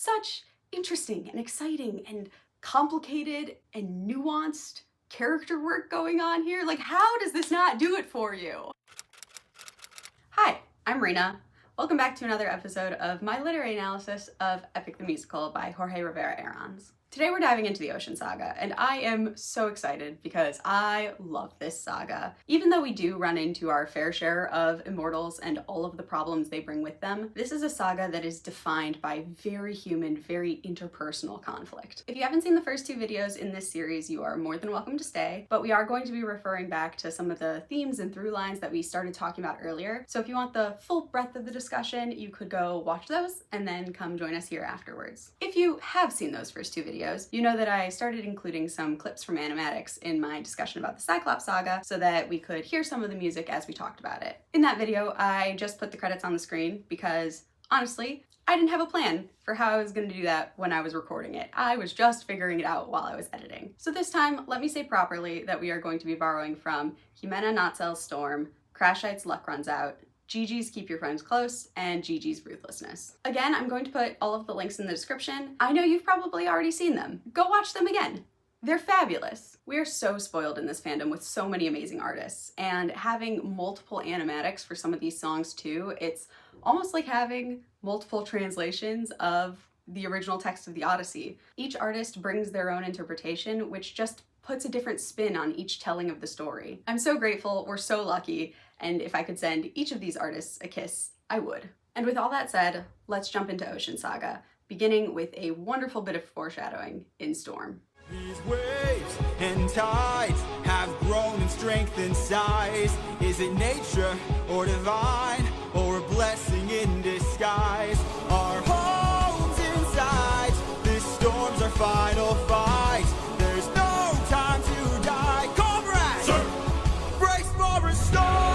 such interesting and exciting and complicated and nuanced character work going on here. Like, how does this not do it for you? Hi, I'm Rena. Welcome back to another episode of my literary analysis of Epic the Musical by Jorge Rivera-Herrans. Today we're diving into the Ocean Saga, and I am so excited because I love this saga. Even though we do run into our fair share of immortals and all of the problems they bring with them, this is a saga that is defined by very human, very interpersonal conflict. If you haven't seen the first two videos in this series, you are more than welcome to stay, but we are going to be referring back to some of the themes and through lines that we started talking about earlier. So if you want the full breadth of the discussion, you could go watch those and then come join us here afterwards. If you have seen those first two videos, you know that I started including some clips from animatics in my discussion about the Cyclops saga so that we could hear some of the music as we talked about it. In that video, I just put the credits on the screen because, honestly, I didn't have a plan for how I was going to do that when I was recording it. I was just figuring it out while I was editing. So this time, let me say properly that we are going to be borrowing from Jimena Notzel's Storm, Crashite's Luck Runs Out, Gigi's Keep Your Friends Close, and Gigi's Ruthlessness. Again, I'm going to put all of the links in the description. I know you've probably already seen them. Go watch them again. They're fabulous. We are so spoiled in this fandom with so many amazing artists, and having multiple animatics for some of these songs too, it's almost like having multiple translations of the original text of the Odyssey. Each artist brings their own interpretation, which just puts a different spin on each telling of the story. I'm so grateful, we're so lucky, and if I could send each of these artists a kiss, I would. And with all that said, let's jump into Ocean Saga, beginning with a wonderful bit of foreshadowing in Storm. These waves and tides have grown in strength and size. Is it nature or divine, or a blessing in disguise? Our homes inside, this storm's our final fight. There's no time to die. Comrades, sir, brace for a storm.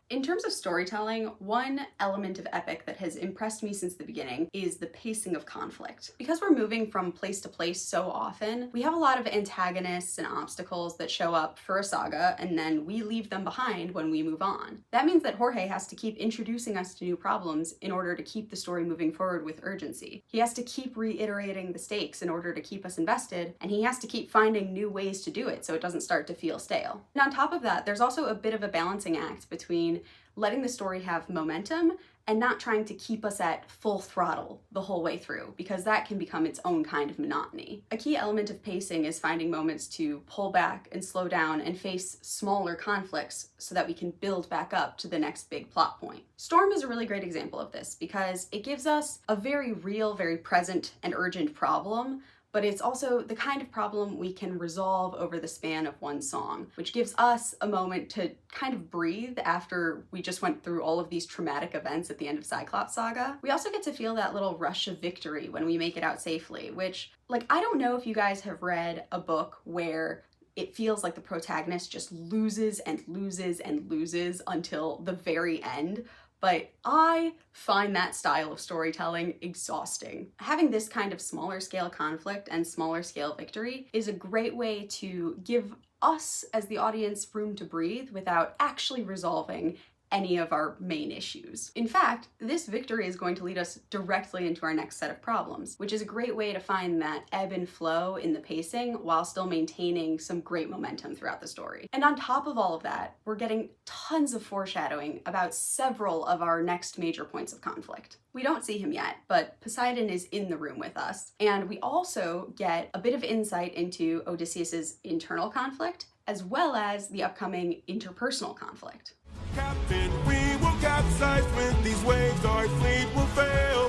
In terms of storytelling, one element of Epic that has impressed me since the beginning is the pacing of conflict. Because we're moving from place to place so often, we have a lot of antagonists and obstacles that show up for a saga, and then we leave them behind when we move on. That means that Jorge has to keep introducing us to new problems in order to keep the story moving forward with urgency. He has to keep reiterating the stakes in order to keep us invested, and he has to keep finding new ways to do it so it doesn't start to feel stale. And on top of that, there's also a bit of a balancing act between letting the story have momentum and not trying to keep us at full throttle the whole way through, because that can become its own kind of monotony. A key element of pacing is finding moments to pull back and slow down and face smaller conflicts so that we can build back up to the next big plot point. Storm is a really great example of this because it gives us a very real, very present and urgent problem, but it's also the kind of problem we can resolve over the span of one song, which gives us a moment to kind of breathe after we just went through all of these traumatic events at the end of Cyclops Saga. We also get to feel that little rush of victory when we make it out safely, which, like, I don't know if you guys have read a book where it feels like the protagonist just loses and loses and loses until the very end, but I find that style of storytelling exhausting. Having this kind of smaller scale conflict and smaller scale victory is a great way to give us as the audience room to breathe without actually resolving any of our main issues. In fact, this victory is going to lead us directly into our next set of problems, which is a great way to find that ebb and flow in the pacing while still maintaining some great momentum throughout the story. And on top of all of that, we're getting tons of foreshadowing about several of our next major points of conflict. We don't see him yet, but Poseidon is in the room with us, and we also get a bit of insight into Odysseus's internal conflict, as well as the upcoming interpersonal conflict. Captain, we will capsize with these waves, our fleet will fail.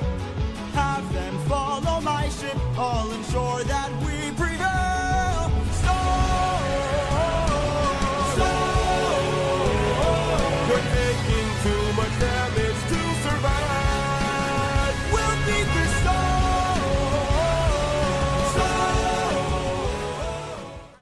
Have them follow my ship, I'll ensure that we prevail. Storm! We're taking too much damage to survive. We'll beat this storm!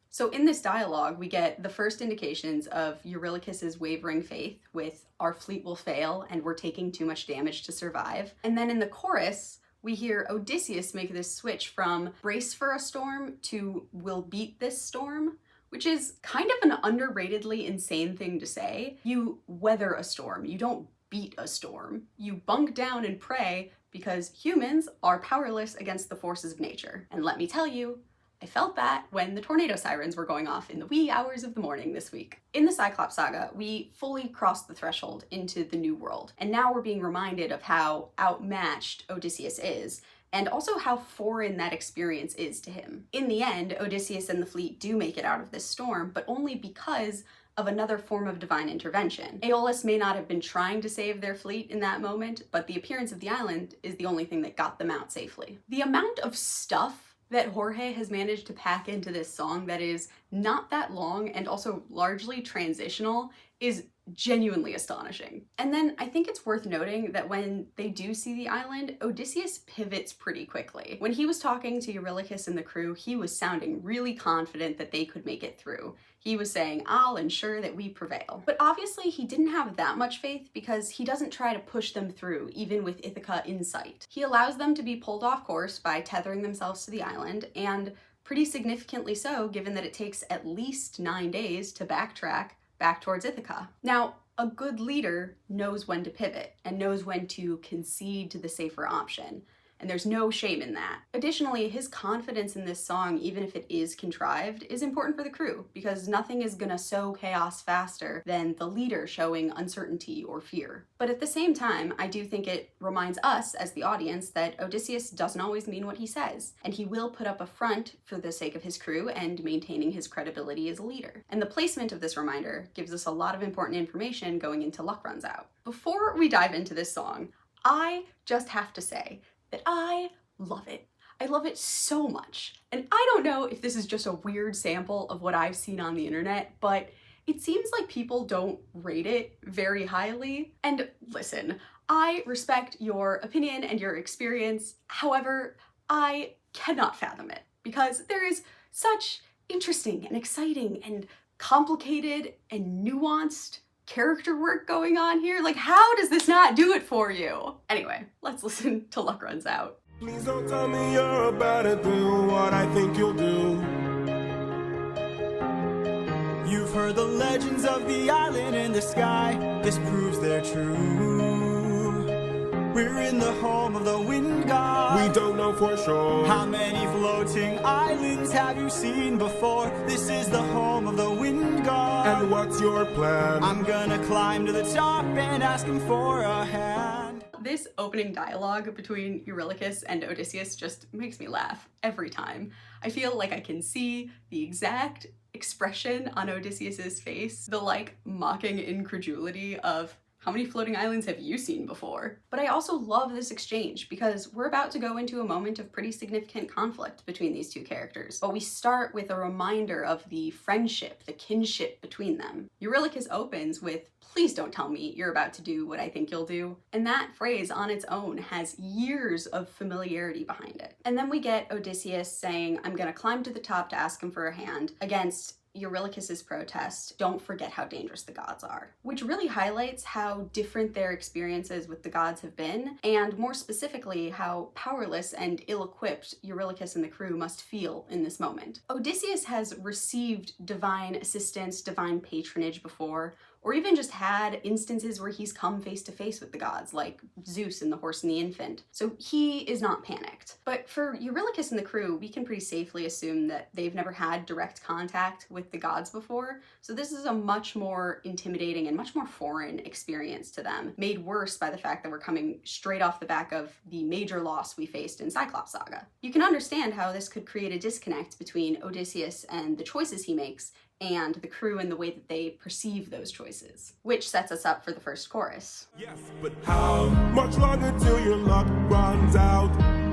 So in this dialogue, we get the first indications of Eurylochus's wavering faith with "our fleet will fail and we're taking too much damage to survive." And then in the chorus, we hear Odysseus make this switch from "brace for a storm" to "we'll beat this storm," which is kind of an underratedly insane thing to say. You weather a storm, you don't beat a storm. You bunk down and pray because humans are powerless against the forces of nature. And let me tell you, I felt that when the tornado sirens were going off in the wee hours of the morning this week. In the Cyclops Saga, we fully crossed the threshold into the new world, and now we're being reminded of how outmatched Odysseus is, and also how foreign that experience is to him. In the end, Odysseus and the fleet do make it out of this storm, but only because of another form of divine intervention. Aeolus may not have been trying to save their fleet in that moment, but the appearance of the island is the only thing that got them out safely. The amount of stuff that Jorge has managed to pack into this song that is not that long and also largely transitional is genuinely astonishing. And then I think it's worth noting that when they do see the island, Odysseus pivots pretty quickly. When he was talking to Eurylochus and the crew, he was sounding really confident that they could make it through. He was saying, "I'll ensure that we prevail." But obviously he didn't have that much faith because he doesn't try to push them through, even with Ithaca in sight. He allows them to be pulled off course by tethering themselves to the island, and pretty significantly so, given that it takes at least 9 days to backtrack back towards Ithaca. Now, a good leader knows when to pivot and knows when to concede to the safer option, and there's no shame in that. Additionally, his confidence in this song, even if it is contrived, is important for the crew, because nothing is gonna sow chaos faster than the leader showing uncertainty or fear. But at the same time, I do think it reminds us as the audience that Odysseus doesn't always mean what he says, and he will put up a front for the sake of his crew and maintaining his credibility as a leader. And the placement of this reminder gives us a lot of important information going into Luck Runs Out. Before we dive into this song, I just have to say that I love it. I love it so much. And I don't know if this is just a weird sample of what I've seen on the internet, but it seems like people don't rate it very highly. And listen, I respect your opinion and your experience. However, I cannot fathom it because there is such interesting and exciting and complicated and nuanced character work going on here. Like, how does this not do it for you? Anyway, let's listen to Luck Runs Out. Please don't tell me you're about to do what I think you'll do. You've heard the legends of the island in the sky. This proves they're true. We're in the home of the wind god. We don't know for sure. How many floating islands have you seen before? This is the home of the wind god. And what's your plan? I'm gonna climb to the top and ask him for a hand. This opening dialogue between Eurylochus and Odysseus just makes me laugh every time. I feel like I can see the exact expression on Odysseus's face, the like mocking incredulity of, how many floating islands have you seen before? But I also love this exchange because we're about to go into a moment of pretty significant conflict between these two characters. But we start with a reminder of the friendship, the kinship between them. Eurylochus opens with, "Please don't tell me you're about to do what I think you'll do." And that phrase on its own has years of familiarity behind it. And then we get Odysseus saying, "I'm gonna climb to the top to ask him for a hand," against Eurylochus's protest, "Don't forget how dangerous the gods are," which really highlights how different their experiences with the gods have been, and more specifically, how powerless and ill-equipped Eurylochus and the crew must feel in this moment. Odysseus has received divine assistance, divine patronage before, or even just had instances where he's come face to face with the gods, like Zeus and the horse and the infant. So he is not panicked. But for Eurylochus and the crew, we can pretty safely assume that they've never had direct contact with the gods before. So this is a much more intimidating and much more foreign experience to them, made worse by the fact that we're coming straight off the back of the major loss we faced in Cyclops Saga. You can understand how this could create a disconnect between Odysseus and the choices he makes, and the crew and the way that they perceive those choices, which sets us up for the first chorus. Yes, but how much longer till your luck runs out?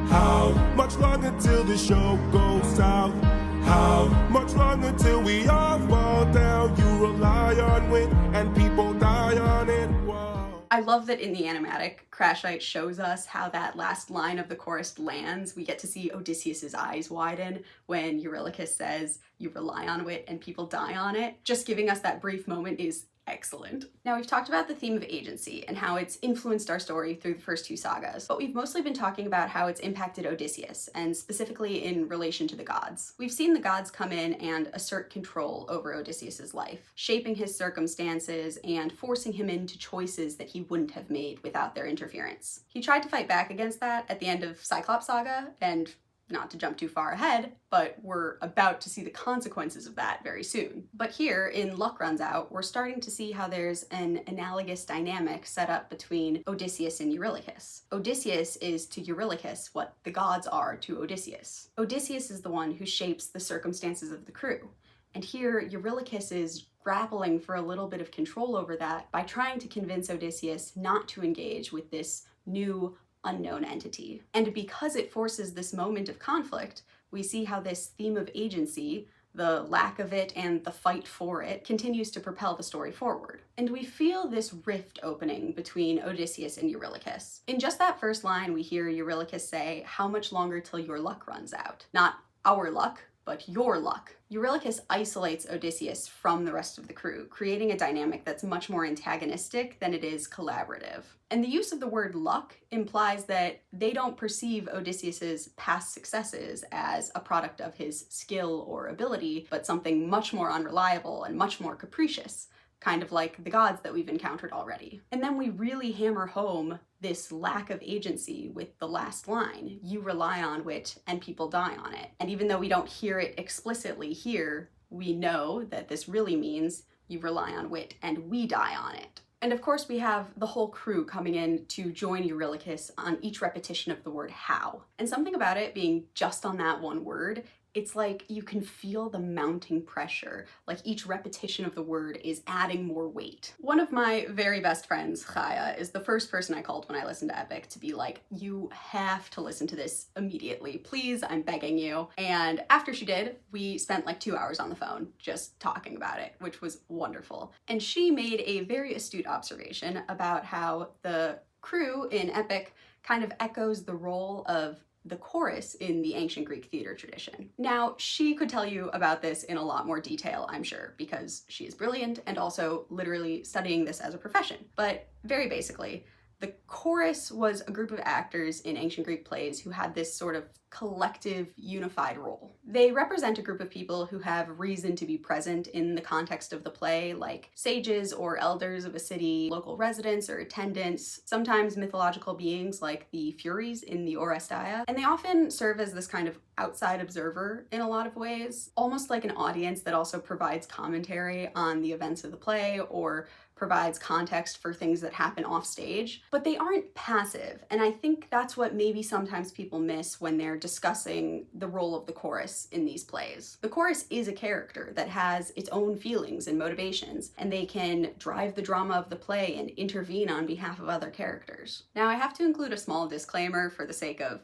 How much longer till the show goes south? How much longer till we all fall down? You rely on wind and people die on it. Whoa. I love that in the animatic, Crashite shows us how that last line of the chorus lands. We get to see Odysseus's eyes widen when Eurylochus says, "You rely on it and people die on it." Just giving us that brief moment is Excellent. Now, we've talked about the theme of agency and how it's influenced our story through the first two sagas, but we've mostly been talking about how it's impacted Odysseus, and specifically in relation to the gods. We've seen the gods come in and assert control over Odysseus's life, shaping his circumstances and forcing him into choices that he wouldn't have made without their interference. He tried to fight back against that at the end of Cyclops Saga, and not to jump too far ahead, but we're about to see the consequences of that very soon. But here, in Luck Runs Out, we're starting to see how there's an analogous dynamic set up between Odysseus and Eurylochus. Odysseus is to Eurylochus what the gods are to Odysseus. Odysseus is the one who shapes the circumstances of the crew. And here, Eurylochus is grappling for a little bit of control over that by trying to convince Odysseus not to engage with this new unknown entity. And because it forces this moment of conflict, we see how this theme of agency, the lack of it and the fight for it, continues to propel the story forward. And we feel this rift opening between Odysseus and Eurylochus. In just that first line, we hear Eurylochus say, "How much longer till your luck runs out?" Not our luck, but your luck. Eurylochus isolates Odysseus from the rest of the crew, creating a dynamic that's much more antagonistic than it is collaborative. And the use of the word luck implies that they don't perceive Odysseus's past successes as a product of his skill or ability, but something much more unreliable and much more capricious, kind of like the gods that we've encountered already. And then we really hammer home this lack of agency with the last line, "You rely on wit and people die on it." And even though we don't hear it explicitly here, we know that this really means you rely on wit and we die on it. And of course we have the whole crew coming in to join Eurylochus on each repetition of the word how. And something about it being just on that one word, it's like you can feel the mounting pressure, like each repetition of the word is adding more weight. One of my very best friends, Chaya, is the first person I called when I listened to Epic to be like, "You have to listen to this immediately. Please, I'm begging you." And after she did, we spent like 2 hours on the phone just talking about it, which was wonderful. And she made a very astute observation about how the crew in Epic kind of echoes the role of the chorus in the ancient Greek theater tradition. Now, she could tell you about this in a lot more detail, I'm sure, because she is brilliant and also literally studying this as a profession. But very basically, the chorus was a group of actors in ancient Greek plays who had this sort of collective, unified role. They represent a group of people who have reason to be present in the context of the play, like sages or elders of a city, local residents or attendants, sometimes mythological beings like the Furies in the Oresteia, and they often serve as this kind of outside observer in a lot of ways, almost like an audience that also provides commentary on the events of the play or provides context for things that happen off stage, but they aren't passive. And I think that's what maybe sometimes people miss when they're discussing the role of the chorus in these plays. The chorus is a character that has its own feelings and motivations, and they can drive the drama of the play and intervene on behalf of other characters. Now, I have to include a small disclaimer for the sake of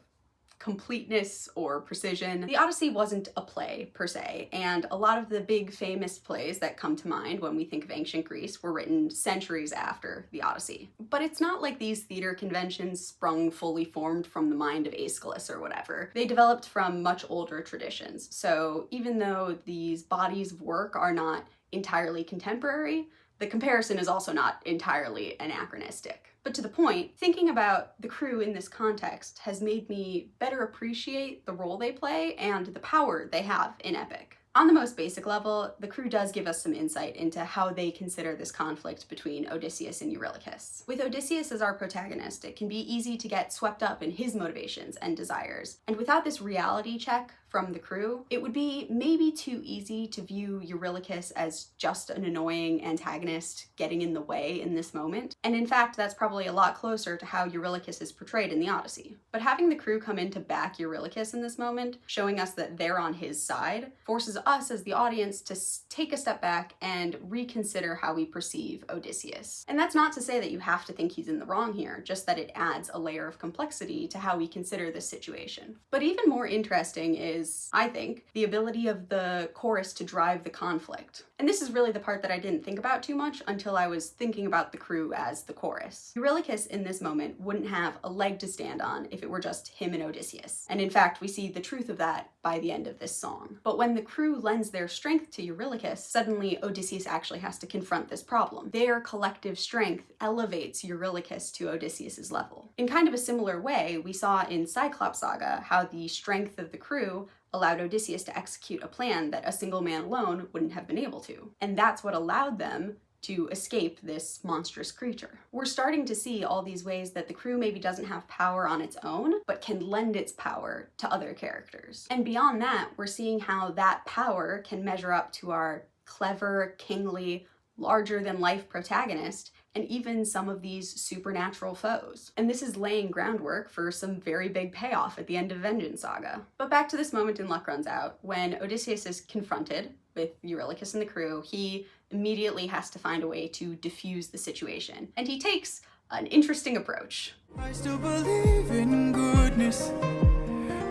completeness or precision. The Odyssey wasn't a play per se, and a lot of the big famous plays that come to mind when we think of ancient Greece were written centuries after the Odyssey. But it's not like these theater conventions sprung fully formed from the mind of Aeschylus or whatever. They developed from much older traditions. So even though these bodies of work are not entirely contemporary, the comparison is also not entirely anachronistic. But to the point, thinking about the crew in this context has made me better appreciate the role they play and the power they have in Epic. On the most basic level, the crew does give us some insight into how they consider this conflict between Odysseus and Eurylochus. With Odysseus as our protagonist, it can be easy to get swept up in his motivations and desires. And without this reality check from the crew, it would be maybe too easy to view Eurylochus as just an annoying antagonist getting in the way in this moment. And in fact, that's probably a lot closer to how Eurylochus is portrayed in the Odyssey. But having the crew come in to back Eurylochus in this moment, showing us that they're on his side, forces us as the audience to take a step back and reconsider how we perceive Odysseus. And that's not to say that you have to think he's in the wrong here, just that it adds a layer of complexity to how we consider this situation. But even more interesting is, I think, the ability of the chorus to drive the conflict. And this is really the part that I didn't think about too much until I was thinking about the crew as the chorus. Eurylochus in this moment wouldn't have a leg to stand on if it were just him and Odysseus. And in fact, we see the truth of that by the end of this song. But when the crew lends their strength to Eurylochus, suddenly Odysseus actually has to confront this problem. Their collective strength elevates Eurylochus to Odysseus's level. In kind of a similar way, we saw in Cyclops Saga how the strength of the crew allowed Odysseus to execute a plan that a single man alone wouldn't have been able to. And that's what allowed them to escape this monstrous creature. We're starting to see all these ways that the crew maybe doesn't have power on its own, but can lend its power to other characters. And beyond that, we're seeing how that power can measure up to our clever, kingly, larger-than-life protagonist, and even some of these supernatural foes. And this is laying groundwork for some very big payoff at the end of Vengeance Saga. But back to this moment in Luck Runs Out, when Odysseus is confronted with Eurylochus and the crew, he immediately has to find a way to diffuse the situation. And he takes an interesting approach. I still believe in goodness.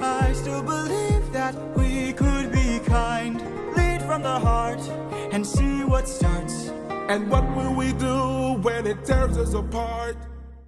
I still believe that we could be kind. Lead from the heart and see what starts. And what will we do when it tears us apart?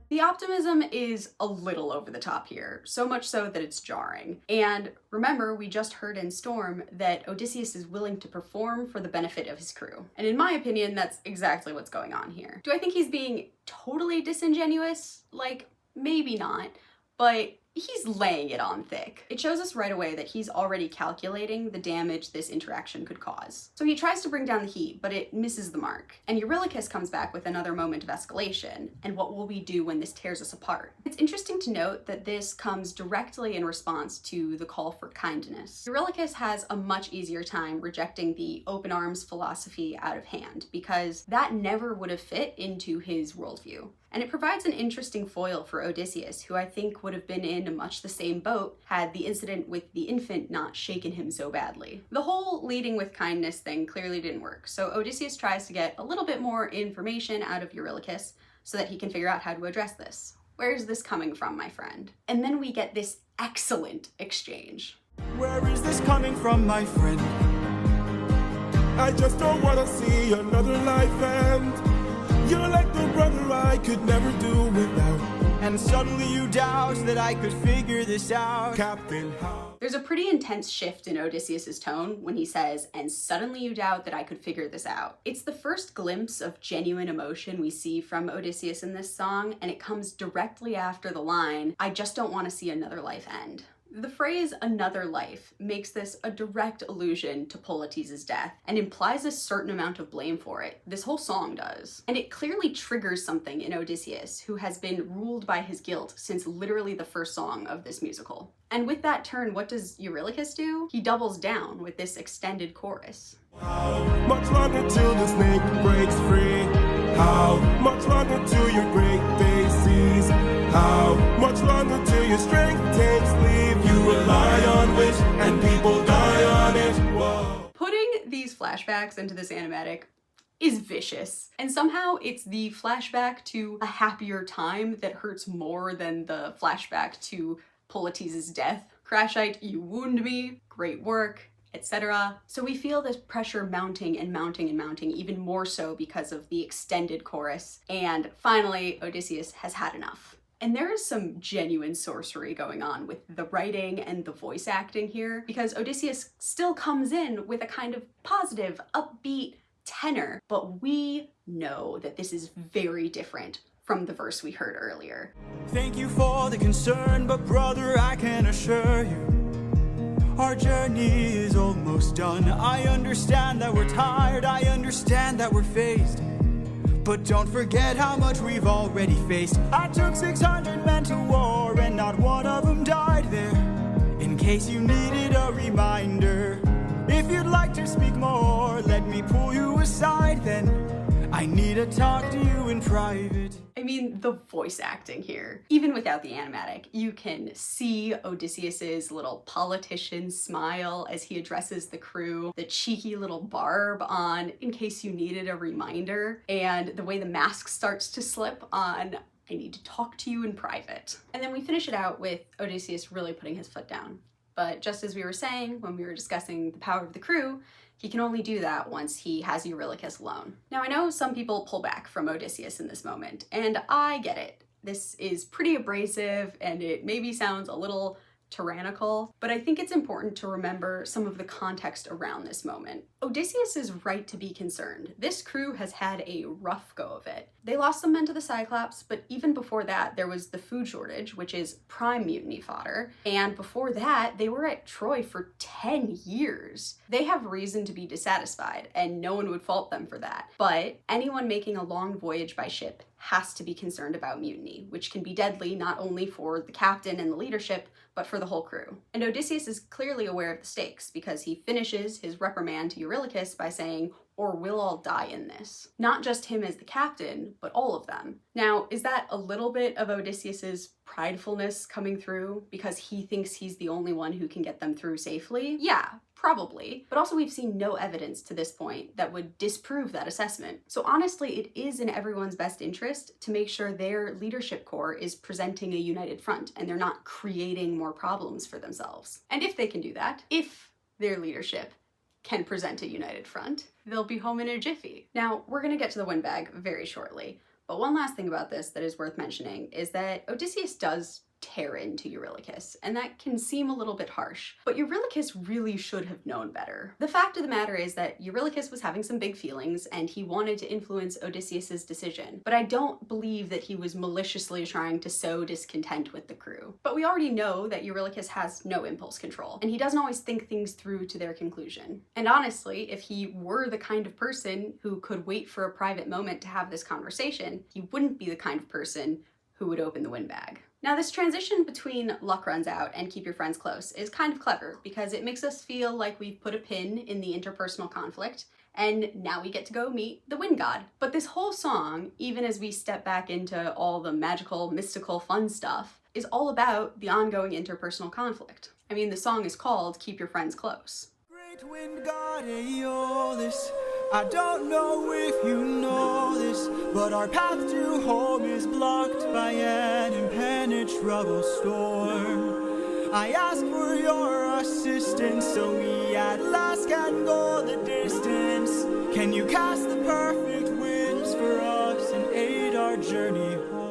The optimism is a little over the top here, so much so that it's jarring. And remember, we just heard in Storm that Odysseus is willing to perform for the benefit of his crew. And in my opinion, that's exactly what's going on here. Do I think he's being totally disingenuous? Like, maybe not, but he's laying it on thick. It shows us right away that he's already calculating the damage this interaction could cause. So he tries to bring down the heat, but it misses the mark. And Eurylochus comes back with another moment of escalation. And what will we do when this tears us apart? It's interesting to note that this comes directly in response to the call for kindness. Eurylochus has a much easier time rejecting the open arms philosophy out of hand, because that never would have fit into his worldview. And it provides an interesting foil for Odysseus, who I think would have been in much the same boat had the incident with the infant not shaken him so badly. The whole leading with kindness thing clearly didn't work, so Odysseus tries to get a little bit more information out of Eurylochus so that he can figure out how to address this. Where's this coming from, my friend? And then we get this excellent exchange. Where is this coming from, my friend? I just don't want to see another life end. You're like the brother I could never do without. And suddenly you doubt that I could figure this out. Captain, how? There's a pretty intense shift in Odysseus's tone when he says, "And suddenly you doubt that I could figure this out." It's the first glimpse of genuine emotion we see from Odysseus in this song, and it comes directly after the line, "I just don't want to see another life end." The phrase "another life" makes this a direct allusion to Polites' death and implies a certain amount of blame for it. This whole song does. And it clearly triggers something in Odysseus, who has been ruled by his guilt since literally the first song of this musical. And with that turn, what does Eurylochus do? He doubles down with this extended chorus. How much longer till the snake breaks free? How much longer till your great day sees? How much longer till your strength takes leave? You rely on wish and people die on it. Whoa. Putting these flashbacks into this animatic is vicious. And somehow it's the flashback to a happier time that hurts more than the flashback to Polites' death. Crashite, you wound me, great work, etc. So we feel this pressure mounting and mounting and mounting, even more so because of the extended chorus. And finally, Odysseus has had enough. And there is some genuine sorcery going on with the writing and the voice acting here, because Odysseus still comes in with a kind of positive, upbeat tenor, but we know that this is very different from the verse we heard earlier. Thank you for the concern, but brother, I can assure you, our journey is almost done. I understand that we're tired, I understand that we're phased, but don't forget how much we've already faced. I took 600 men to war, and not one of them died there. In case you needed a reminder, if you'd like to speak more, let me pull you aside then. I need to talk to you in private. I mean, the voice acting here, even without the animatic, you can see Odysseus's little politician smile as he addresses the crew, the cheeky little barb on "in case you needed a reminder," and the way the mask starts to slip on "I need to talk to you in private." And then we finish it out with Odysseus really putting his foot down. But just as we were saying when we were discussing the power of the crew, He can only do that once he has Eurylochus alone. Now I know some people pull back from Odysseus in this moment, and I get it. This is pretty abrasive and it maybe sounds a little tyrannical, but I think it's important to remember some of the context around this moment. Odysseus is right to be concerned. This crew has had a rough go of it. They lost some men to the Cyclops, but even before that, there was the food shortage, which is prime mutiny fodder. And before that, they were at Troy for 10 years. They have reason to be dissatisfied, and no one would fault them for that. But anyone making a long voyage by ship has to be concerned about mutiny, which can be deadly not only for the captain and the leadership, but for the whole crew. And Odysseus is clearly aware of the stakes because he finishes his reprimand to Eurylochus by saying, "Or we'll all die in this." Not just him as the captain, but all of them. Now, is that a little bit of Odysseus's pridefulness coming through because he thinks he's the only one who can get them through safely? Yeah, probably. But also we've seen no evidence to this point that would disprove that assessment. So honestly, it is in everyone's best interest to make sure their leadership corps is presenting a united front and they're not creating more problems for themselves. And if they can do that, if their leadership can present a united front, they'll be home in a jiffy. Now, we're gonna get to the windbag very shortly, but one last thing about this that is worth mentioning is that Odysseus does tear into Eurylochus, and that can seem a little bit harsh, but Eurylochus really should have known better. The fact of the matter is that Eurylochus was having some big feelings and he wanted to influence Odysseus's decision, but I don't believe that he was maliciously trying to sow discontent with the crew. But we already know that Eurylochus has no impulse control, and he doesn't always think things through to their conclusion. And honestly, if he were the kind of person who could wait for a private moment to have this conversation, he wouldn't be the kind of person who would open the windbag. Now, this transition between luck runs out and keep your friends close is kind of clever because it makes us feel like we've put a pin in the interpersonal conflict and now we get to go meet the wind god. But this whole song, even as we step back into all the magical, mystical, fun stuff, is all about the ongoing interpersonal conflict. I mean, the song is called Keep Your Friends Close. Great wind god Aeolus, I don't know if you know this, but our path to home is blocked by an impenetrable storm. I ask for your assistance so we at last can go the distance. Can you cast the perfect winds for us and aid our journey home?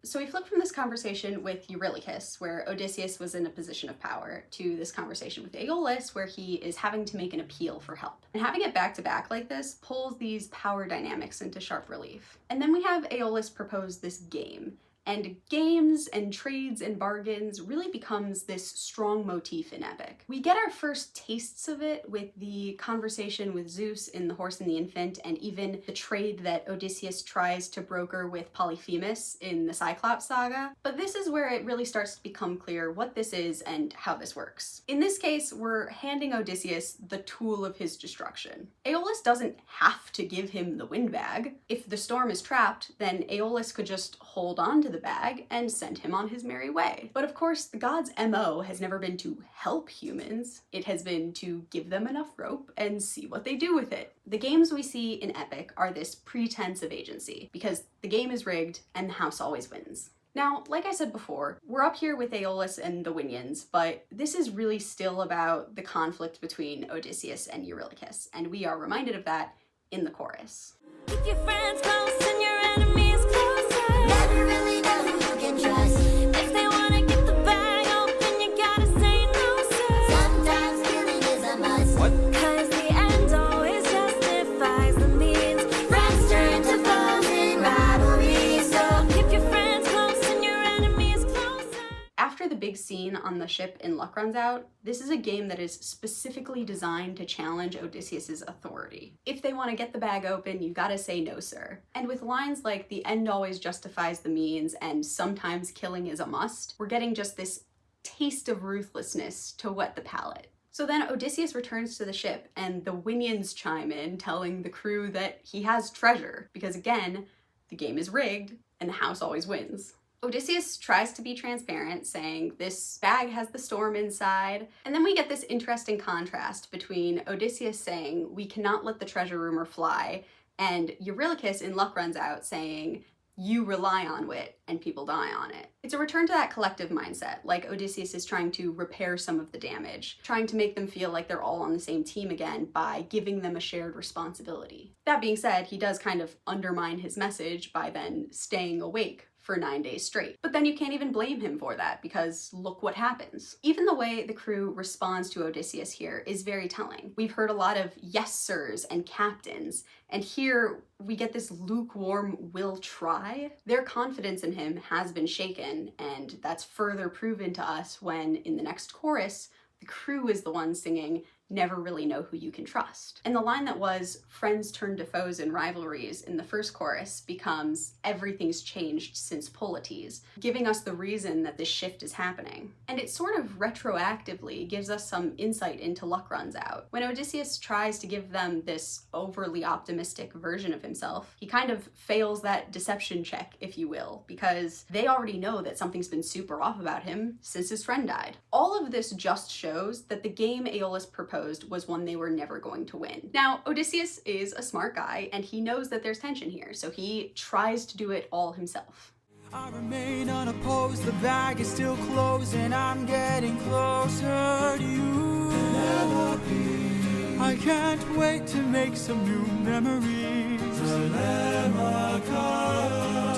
So we flip from this conversation with Eurylochus, where Odysseus was in a position of power, to this conversation with Aeolus, where he is having to make an appeal for help. And having it back to back like this pulls these power dynamics into sharp relief. And then we have Aeolus propose this game. And games and trades and bargains really becomes this strong motif in epic. We get our first tastes of it with the conversation with Zeus in The Horse and the Infant, and even the trade that Odysseus tries to broker with Polyphemus in the Cyclops saga. But this is where it really starts to become clear what this is and how this works. In this case, we're handing Odysseus the tool of his destruction. Aeolus doesn't have to give him the windbag. If the storm is trapped, then Aeolus could just hold on to the bag and send him on his merry way. But of course, the god's MO has never been to help humans. It has been to give them enough rope and see what they do with it. The games we see in Epic are this pretense of agency, because the game is rigged and the house always wins. Now, like I said before, we're up here with Aeolus and the Winions, but this is really still about the conflict between Odysseus and Eurylochus, and we are reminded of that in the chorus. Keep your friends close and your enemies closer. Never really know who you can trust. If they wanna get the bag open, you gotta say no, sir. Sometimes killing is a must. What? Cause the end always justifies the means. Friends turn to foes in rivalry. So keep your friends close and your enemies closer. After the big scene on the ship in Luck Runs Out, this is a game that is specifically designed to challenge Odysseus's authority. If they want to get the bag open, you gotta say no, sir. And with lines like the end always justifies the means and sometimes killing is a must, we're getting just this taste of ruthlessness to whet the palate. So then Odysseus returns to the ship and the Winions chime in telling the crew that he has treasure, because again, the game is rigged and the house always wins. Odysseus tries to be transparent, saying this bag has the storm inside, and then we get this interesting contrast between Odysseus saying we cannot let the treasure rumor fly, and Eurylochus in Luck Runs Out saying you rely on wit and people die on it. It's a return to that collective mindset, like Odysseus is trying to repair some of the damage, trying to make them feel like they're all on the same team again by giving them a shared responsibility. That being said, he does kind of undermine his message by then staying awake for 9 days straight. But then you can't even blame him for that, because look what happens. Even the way the crew responds to Odysseus here is very telling. We've heard a lot of yes sirs and captains, and here we get this lukewarm "will try." Their confidence in him has been shaken, and that's further proven to us when, in the next chorus, the crew is the one singing "never really know who you can trust." And the line that was "friends turn to foes in rivalries" in the first chorus becomes "everything's changed since Polites," giving us the reason that this shift is happening. And it sort of retroactively gives us some insight into luck runs out. When Odysseus tries to give them this overly optimistic version of himself, he kind of fails that deception check, if you will, because they already know that something's been super off about him since his friend died. All of this just shows that the game Aeolus proposed was one they were never going to win. Now, Odysseus is a smart guy, and he knows that there's tension here, so he tries to do it all himself. I remain unopposed, the bag is still closed, and I'm getting closer to you. Penelope, I can't wait to make some new memories.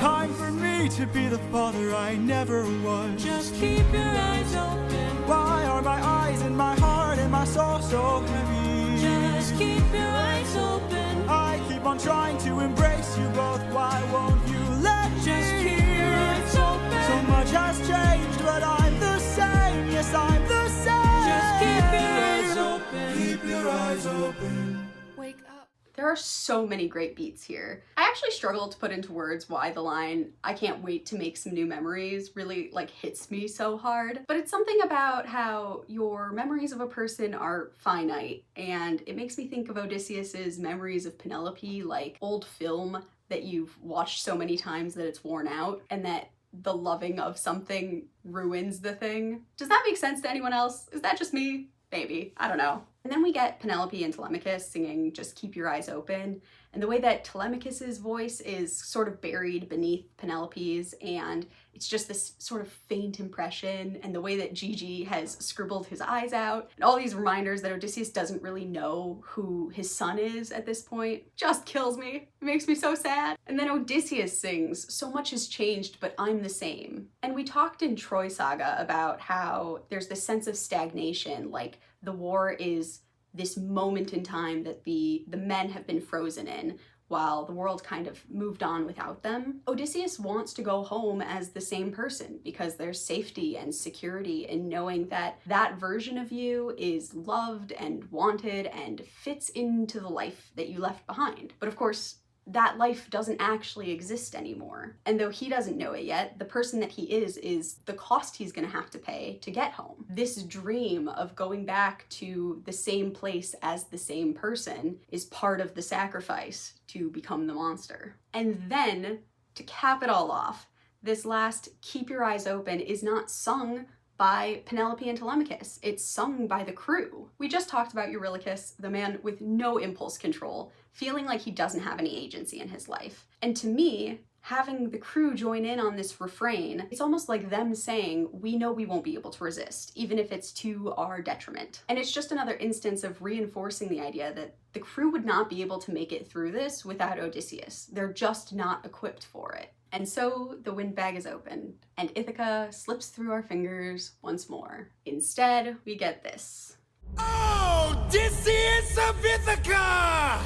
Time for me to be the father I never was. Just keep your eyes open. Why are my eyes and my heart and my soul so heavy? Just keep your eyes open. I keep on trying to embrace you both. Why won't you let me? Just keep your eyes open. So much has changed, but I'm the same. Yes, I'm the same. Just keep your eyes open. Keep your eyes open. Wake up. There are so many great beats here. I actually struggle to put into words why the line "I can't wait to make some new memories" really hits me so hard. But it's something about how your memories of a person are finite, and it makes me think of Odysseus's memories of Penelope like old film that you've watched so many times that it's worn out, and that the loving of something ruins the thing. Does that make sense to anyone else? Is that just me? Maybe. I don't know. And then we get Penelope and Telemachus singing "Just Keep Your Eyes Open," and the way that Telemachus's voice is sort of buried beneath Penelope's, and it's just this sort of faint impression, and the way that Gigi has scribbled his eyes out, and all these reminders that Odysseus doesn't really know who his son is at this point, just kills me. It makes me so sad. And then Odysseus sings "So much has changed, but I'm the same." And we talked in Troy Saga about how there's this sense of stagnation, like the war is this moment in time that the men have been frozen in, while the world kind of moved on without them. Odysseus wants to go home as the same person because there's safety and security in knowing that that version of you is loved and wanted and fits into the life that you left behind. But of course, that life doesn't actually exist anymore. And though he doesn't know it yet, the person that he is the cost he's gonna have to pay to get home. This dream of going back to the same place as the same person is part of the sacrifice to become the monster. And then, to cap it all off, this last "keep your eyes open" is not sung by Penelope and Telemachus. It's sung by the crew. We just talked about Eurylochus, the man with no impulse control, feeling like he doesn't have any agency in his life. And to me, having the crew join in on this refrain, it's almost like them saying, we know we won't be able to resist, even if it's to our detriment. And it's just another instance of reinforcing the idea that the crew would not be able to make it through this without Odysseus. They're just not equipped for it. And so the wind bag is opened, and Ithaca slips through our fingers once more. Instead, we get this. Odysseus of Ithaca!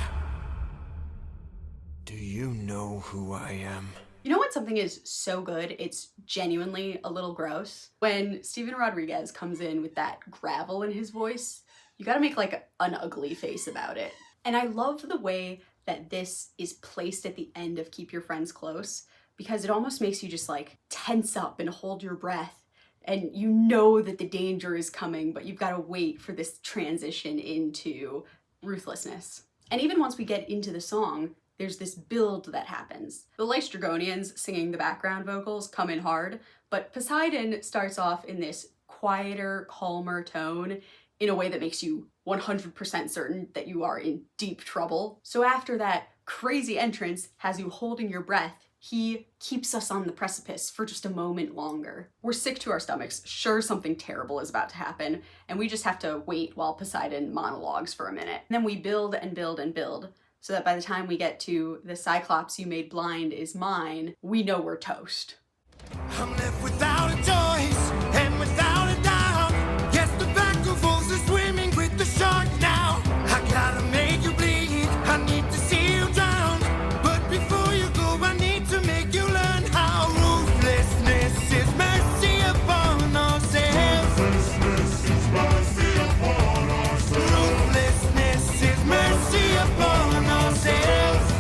Do you know who I am? You know when something is so good, it's genuinely a little gross? When Steven Rodriguez comes in with that gravel in his voice, you gotta make an ugly face about it. And I love the way that this is placed at the end of Keep Your Friends Close, because it almost makes you just tense up and hold your breath, and you know that the danger is coming, but you've got to wait for this transition into ruthlessness. And even once we get into the song, there's this build that happens. The Lystragonians singing the background vocals come in hard, but Poseidon starts off in this quieter, calmer tone in a way that makes you 100% certain that you are in deep trouble. So after that crazy entrance has you holding your breath, He keeps us on the precipice for just a moment longer. We're sick to our stomachs, sure something terrible is about to happen, and we just have to wait while Poseidon monologues for a minute. And then we build and build and build, so that by the time we get to the Cyclops you made blind is mine, we know we're toast. I'm left without a choice and without a doubt. Yes, the Fagles are swimming with the shark now. I gotta make you bleed, I need to see you drown. But before you go, I need to make you learn how ruthlessness is mercy upon ourselves. Ruthlessness is mercy upon ourselves. Ruthlessness is mercy upon ourselves.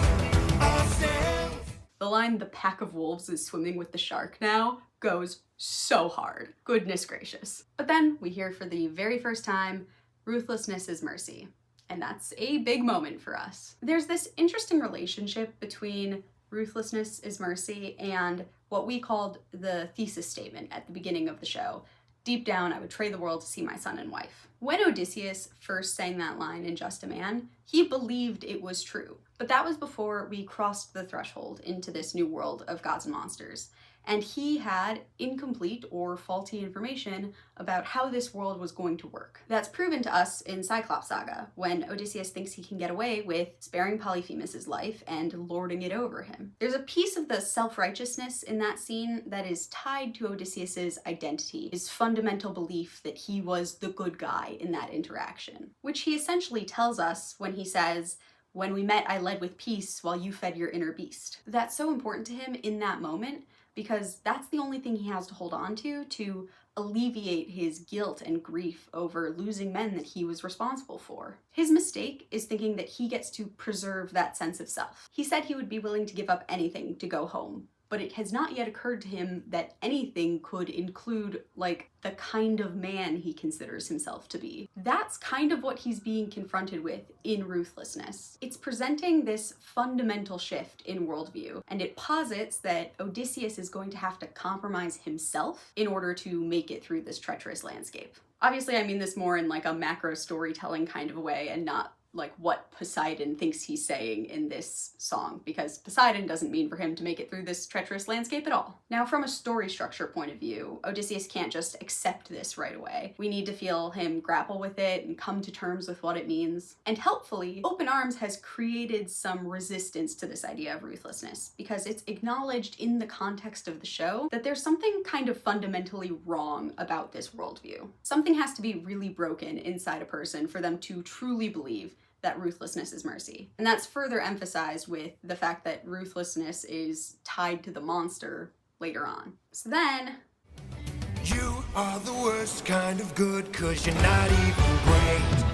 The line, "the pack of wolves is swimming with the shark now," goes so hard. Goodness gracious. But then we hear for the very first time, ruthlessness is mercy. And that's a big moment for us. There's this interesting relationship between ruthlessness is mercy and what we called the thesis statement at the beginning of the show. Deep down, I would trade the world to see my son and wife. When Odysseus first sang that line in Just a Man, he believed it was true. But that was before we crossed the threshold into this new world of gods and monsters. And he had incomplete or faulty information about how this world was going to work. That's proven to us in Cyclops Saga, when Odysseus thinks he can get away with sparing Polyphemus' life and lording it over him. There's a piece of the self-righteousness in that scene that is tied to Odysseus' identity, his fundamental belief that he was the good guy in that interaction, which he essentially tells us when he says, "When we met, I led with peace while you fed your inner beast." That's so important to him in that moment because that's the only thing he has to hold on to alleviate his guilt and grief over losing men that he was responsible for. His mistake is thinking that he gets to preserve that sense of self. He said he would be willing to give up anything to go home, but it has not yet occurred to him that anything could include, like, the kind of man he considers himself to be. That's kind of what he's being confronted with in Ruthlessness. It's presenting this fundamental shift in worldview, and it posits that Odysseus is going to have to compromise himself in order to make it through this treacherous landscape. Obviously, I mean this more in like a macro storytelling kind of a way and not like what Poseidon thinks he's saying in this song, because Poseidon doesn't mean for him to make it through this treacherous landscape at all. Now, from a story structure point of view, Odysseus can't just accept this right away. We need to feel him grapple with it and come to terms with what it means. And helpfully, Open Arms has created some resistance to this idea of ruthlessness, because it's acknowledged in the context of the show that there's something kind of fundamentally wrong about this worldview. Something has to be really broken inside a person for them to truly believe that ruthlessness is mercy. And that's further emphasized with the fact that ruthlessness is tied to the monster later on. So then... You are the worst kind of good, 'cause you're not even great.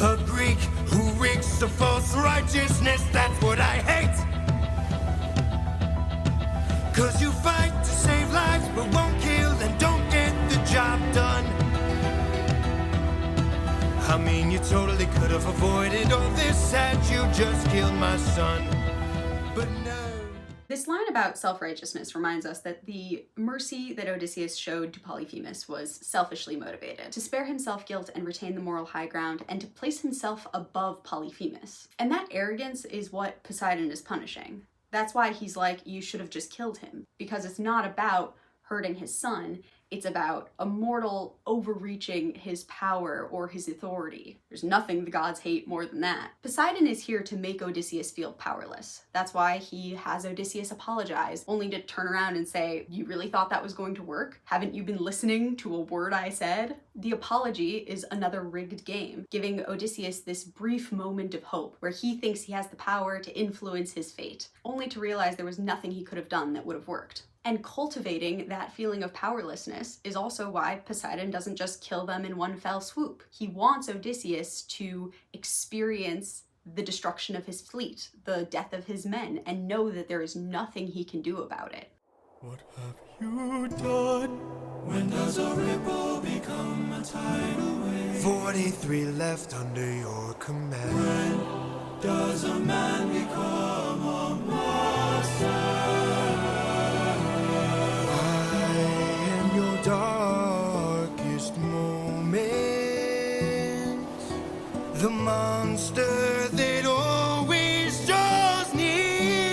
A Greek who rigs a false righteousness, that's what I hate. 'Cause you fight to save lives, but won't kill and don't get the job done. I mean, you totally could have avoided all this had you just killed my son. But no. This line about self-righteousness reminds us that the mercy that Odysseus showed to Polyphemus was selfishly motivated, to spare himself guilt and retain the moral high ground, and to place himself above Polyphemus. And that arrogance is what Poseidon is punishing. That's why he's like, you should have just killed him, because it's not about hurting his son, it's about a mortal overreaching his power or his authority. There's nothing the gods hate more than that. Poseidon is here to make Odysseus feel powerless. That's why he has Odysseus apologize, only to turn around and say, you really thought that was going to work? Haven't you been listening to a word I said? The apology is another rigged game, giving Odysseus this brief moment of hope where he thinks he has the power to influence his fate, only to realize there was nothing he could have done that would have worked. And cultivating that feeling of powerlessness is also why Poseidon doesn't just kill them in one fell swoop. He wants Odysseus to experience the destruction of his fleet, the death of his men, and know that there is nothing he can do about it. What have you done? When does a ripple become a tidal wave? 43 left under your command. When does a man become a monster? Darkest moment, the monster that always draws near.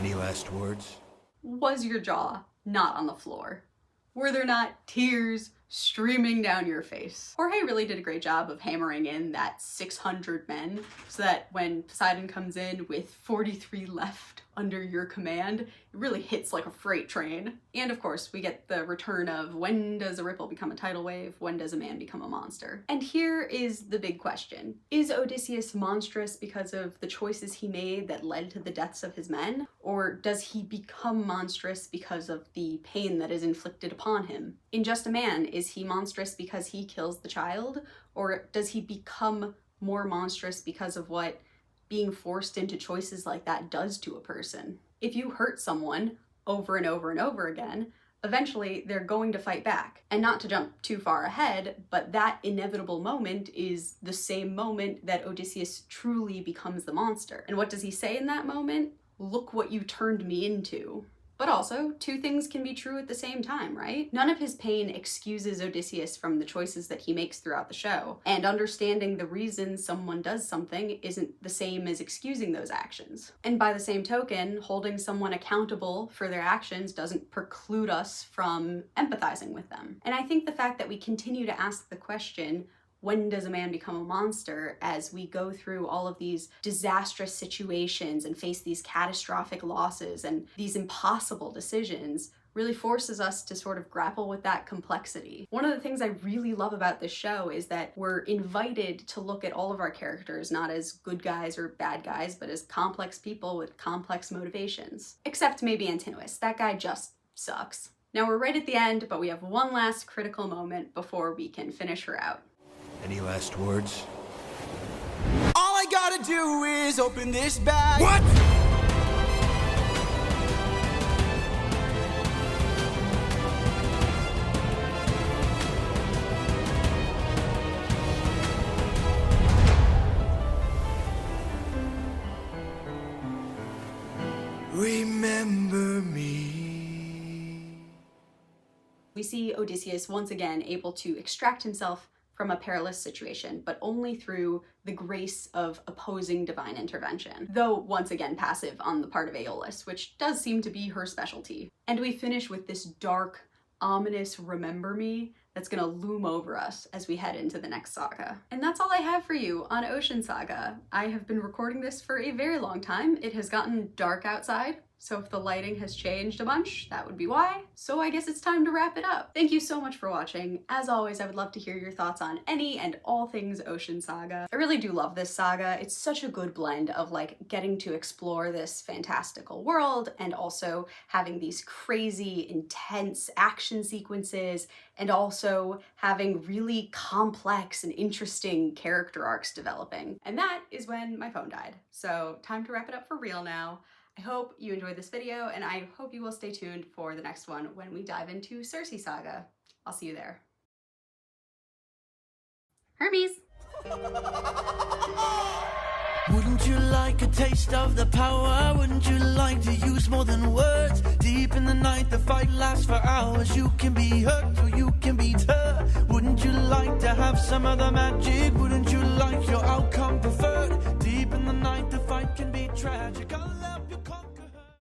Any last words? Was your jaw not on the floor? Were there not tears streaming down your face? Jorge really did a great job of hammering in that 600 men so that when Poseidon comes in with 43 left under your command, it really hits like a freight train. And of course, we get the return of when does a ripple become a tidal wave? When does a man become a monster? And here is the big question. Is Odysseus monstrous because of the choices he made that led to the deaths of his men? Or does he become monstrous because of the pain that is inflicted upon him? In Just a Man, is he monstrous because he kills the child? Or does he become more monstrous because of what being forced into choices like that does to a person? If you hurt someone over and over and over again, eventually they're going to fight back. And not to jump too far ahead, but that inevitable moment is the same moment that Odysseus truly becomes the monster. And what does he say in that moment? Look what you turned me into. But also, two things can be true at the same time, right? None of his pain excuses Odysseus from the choices that he makes throughout the show, and understanding the reason someone does something isn't the same as excusing those actions. And by the same token, holding someone accountable for their actions doesn't preclude us from empathizing with them. And I think the fact that we continue to ask the question, when does a man become a monster, as we go through all of these disastrous situations and face these catastrophic losses and these impossible decisions, really forces us to sort of grapple with that complexity. One of the things I really love about this show is that we're invited to look at all of our characters not as good guys or bad guys, but as complex people with complex motivations. Except maybe Antinous. That guy just sucks. Now we're right at the end, but we have one last critical moment before we can finish her out. Any last words? All I gotta do is open this bag. What? Remember me. We see Odysseus once again able to extract himself from a perilous situation, but only through the grace of opposing divine intervention, though once again passive on the part of Aeolus, which does seem to be her specialty. And we finish with this dark, ominous remember me that's gonna loom over us as we head into the next saga. And that's all I have for you on Ocean Saga. I have been recording this for a very long time. It has gotten dark outside, so if the lighting has changed a bunch, that would be why. So I guess it's time to wrap it up. Thank you so much for watching. As always, I would love to hear your thoughts on any and all things Ocean Saga. I really do love this saga. It's such a good blend of like getting to explore this fantastical world and also having these crazy, intense action sequences and also having really complex and interesting character arcs developing. And that is when my phone died. So time to wrap it up for real now. I hope you enjoyed this video, and I hope you will stay tuned for the next one when we dive into Circe Saga. I'll see you there. Hermes! Wouldn't you like a taste of the power? Wouldn't you like to use more than words? Deep in the night, the fight lasts for hours. You can be hurt or you can beat her. Wouldn't you like to have some of the magic? Wouldn't you like your outcome preferred? Deep in the night, the fight can be tragic.